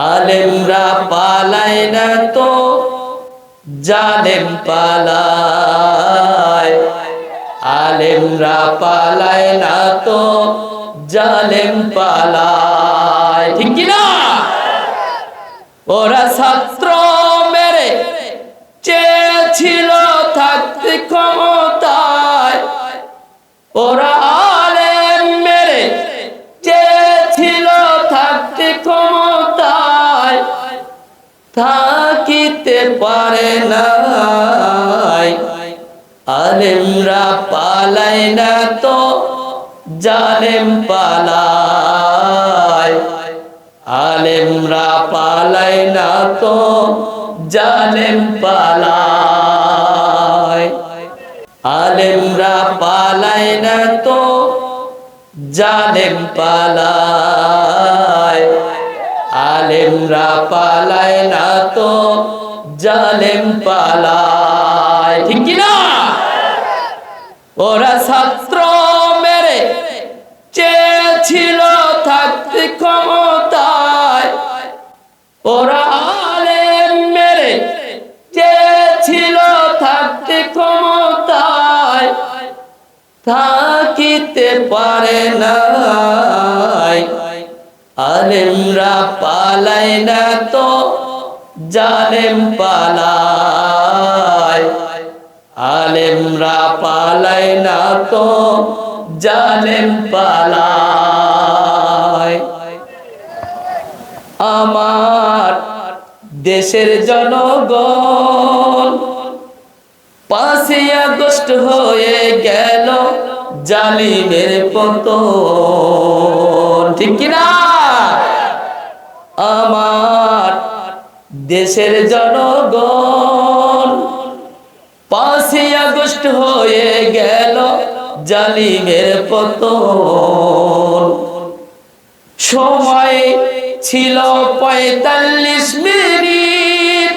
আলেমরা পালায় না তো জালেম পালায়, আলেমরা পালায় না তো জালেম পালায়, ঠিক কি না? ওরা ছাত্র মেরে চেয়েছিল থাকতে ক্ষমতায়, ওরা আলেম মেরে চেয়েছিল থাকতে ক্ষমতায়, থাকিতে পারে নাই। আলেমরা পালায় না তো জালেম পালায়, আলেমরা পালায় না তো জালেম পালায়, আলেমরা পালায় না তো জালেম পালায়, আলেমরা পালায় না তো জালেম পালায়, ঠিক কি না? ওরা ছাত্র মেরে চেয়েছিল থাকতে ক্ষমতায়, ওরা আলেম মেরে চেয়েছিল থাকতে ক্ষমতায়, থাকিতে পারে নাই। আলেমরা পালায় না তো জালেম পালায়, আলেমরা পালায় না তো জালেম পালায়। আমার দেশের জনগণ 5ই আগস্ট হয়ে গেল জালিমের পতন, ঠিক কি না? আমার দেশের জনগণ 5ই আগস্ট হয়ে গেল জালিমের পতন। সময় ছিল 45 মিনিট,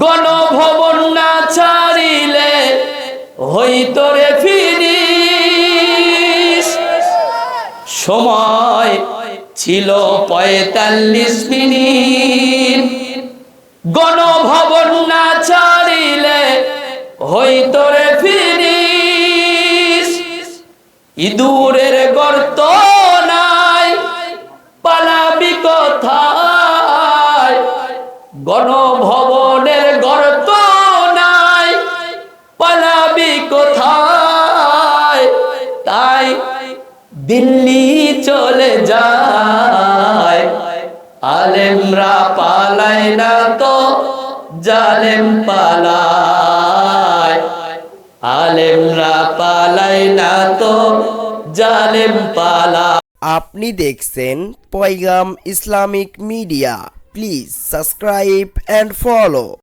গণভবন না ছাড়িলে হইতো রে ফিনিশ। সময় ছিল 45 মিনিট, গণভবন না ছাড়িলে হইতো রে ফিনিশ। ইঁদুরের গর্ত নাই, পালাবি কোথায়? গণভবনের গর্ত নাই, পালাবি কোথায়? তাই দিল্লি চলে যায়। আলেমরা পালায় না তো জালেম পালায়, আলেমরা পালায় না তো জালেম পালায়। আপনি দেখছেন Paigam Islamic Media. Please subscribe and follow.